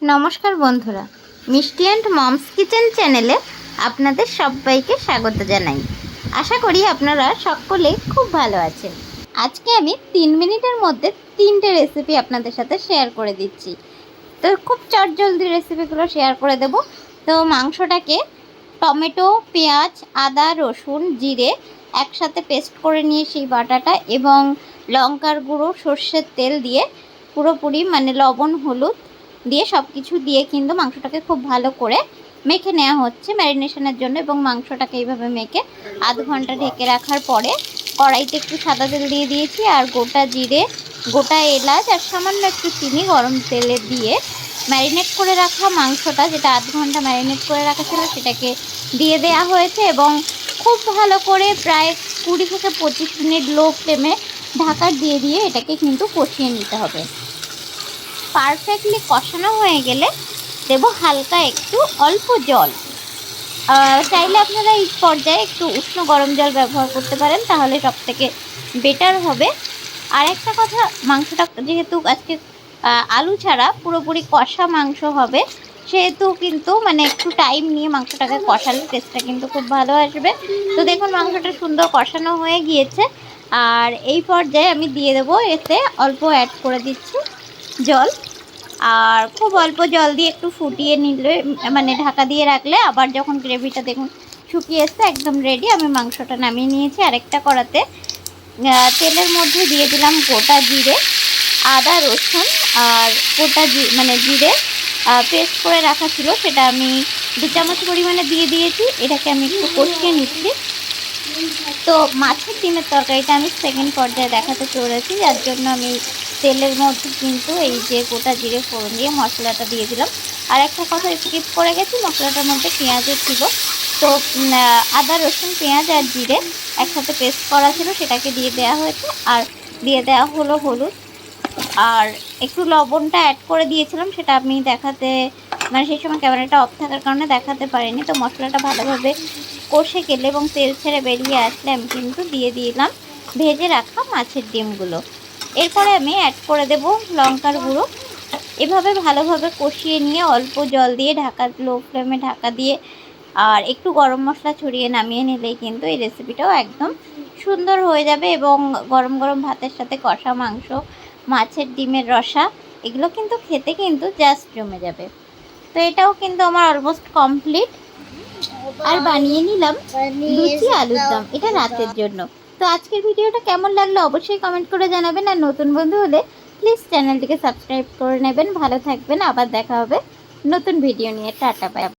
নমস্কার বন্ধুরা, মিষ্টি অ্যান্ড মমস কিচেন চ্যানেলে আপনাদের সবাইকে স্বাগত জানাই। আশা করি আপনারা সকলে খুব ভালো আছেন। আজকে আমি 3 মিনিটের মধ্যে 3টে রেসিপি আপনাদের সাথে শেয়ার করে দিচ্ছি। তো খুব চটজলদি রেসিপিগুলো শেয়ার করে দেব। তো মাংসটাকে টমেটো, পেঁয়াজ, আদা, রসুন, জিরে একসাথে পেস্ট করে নিয়ে সেই বাটাটা এবং লঙ্কার গুঁড়ো, সর্ষের তেল দিয়ে পুরোপুরি লবণ, হলুদ দিয়ে সব কিছু দিয়ে কিন্তু মাংসটাকে খুব ভালো করে মেখে নেওয়া হচ্ছে ম্যারিনেশনের জন্য। এবং মাংসটাকে এইভাবে মেখে আধ ঘন্টা ঢেকে রাখার পরে কড়াইতে একটু সাদা তেল দিয়ে দিয়েছি আর গোটা জিরে, গোটা এলাচ আর সামান্য একটু চিনি গরম তেলে দিয়ে ম্যারিনেট করে রাখা মাংসটা, যেটা আধ ঘন্টা ম্যারিনেট করে রাখা ছিল, সেটাকে দিয়ে দেওয়া হয়েছে এবং খুব ভালো করে প্রায় 20 থেকে 25 মিনিট লো ফ্লেমে ঢাকা দিয়ে দিয়ে এটাকে কিন্তু কষিয়ে নিতে হবে। পারফেক্টলি কষানো হয়ে গেলে দেব হালকা একটু অল্প জল। চাইলে আপনারা এই পর্যায়ে একটু উষ্ণ গরম জল ব্যবহার করতে পারেন, তাহলে সব থেকে বেটার হবে। আর একটা কথা, মাংসটা যেহেতু আজকে আলু ছাড়া পুরোপুরি কষা মাংস হবে, সেহেতু কিন্তু একটু টাইম নিয়ে মাংসটাকে কষালে টেস্টটা কিন্তু খুব ভালো আসবে। তো দেখুন মাংসটা সুন্দর কষানো হয়ে গিয়েছে। আর এই পর্যায়ে আমি দিয়ে দেবো, এতে অল্প অ্যাড করে দিচ্ছি জল। আর খুব অল্প জল দিয়ে একটু ফুটিয়ে নিলে ঢাকা দিয়ে রাখলে আবার যখন গ্রেভিটা দেখুন শুকিয়ে এসছে, একদম রেডি। আমি মাংসটা নামিয়ে নিয়েছি। আরেকটা কড়াতে তেলের মধ্যে দিয়ে দিলাম গোটা জিরে, আদা, রসুন আর গোটা জিরে পেস্ট করে রাখা ছিল, সেটা আমি 2 চামচ পরিমাণে দিয়ে দিয়েছি। এটাকে আমি একটু কষিয়ে নিচ্ছি। তো মাছের ডিমের তরকারিটা আমি সেকেন্ড পর্যায়ে দেখাতে চলেছি, যার জন্য আমি তেলের মধ্যে কিন্তু এই যে গোটা জিরে ফোড়ন দিয়ে মশলাটা দিয়ে দিলাম। আর একটা কথা স্কিপ করে গেছি, মশলাটার মধ্যে পেঁয়াজও ছিল। তো আদা, রসুন, পেঁয়াজ আর জিরে একসাথে পেস্ট করা ছিল, সেটাকে দিয়ে দেওয়া হয়েছে। আর দিয়ে দেওয়া হলো হলুদ, আর একটু লবণটা অ্যাড করে দিয়েছিলাম, সেটা আমি দেখাতে সেই সময় ক্যামেরাটা অফ থাকার কারণে দেখাতে পারিনি। তো মশলাটা ভালোভাবে কষে গেলে এবং তেল ছেড়ে বেরিয়ে আসলে আমি কিন্তু দিয়ে দিলাম ভেজে রাখা মাছের ডিমগুলো। এরপরে আমি অ্যাড করে দেব লঙ্কার গুঁড়ো। এভাবে ভালোভাবে কষিয়ে নিয়ে অল্প জল দিয়ে লো ফ্লেমে ঢাকা দিয়ে আর একটু গরম মশলা ছড়িয়ে নামিয়ে নিলেই কিন্তু এই রেসিপিটাও একদম সুন্দর হয়ে যাবে। এবং গরম গরম ভাতের সাথে কষা মাংস, মাছের ডিমের রসা, এগুলো কিন্তু খেতে কিন্তু জাস্ট জমে যাবে। তো এটাও কিন্তু আমার অলমোস্ট কমপ্লিট। আর বানিয়ে নিলাম লুচি আলুর দম, এটা রাতের জন্য। তো আজকের ভিডিওটা কেমন লাগলো অবশ্যই কমেন্ট করে জানাবেন। আর নতুন বন্ধু হলে প্লিজ চ্যানেলটিকে সাবস্ক্রাইব করে নেবেন। ভালো থাকবেন, আবার দেখা হবে নতুন ভিডিও নিয়ে। Tata, by.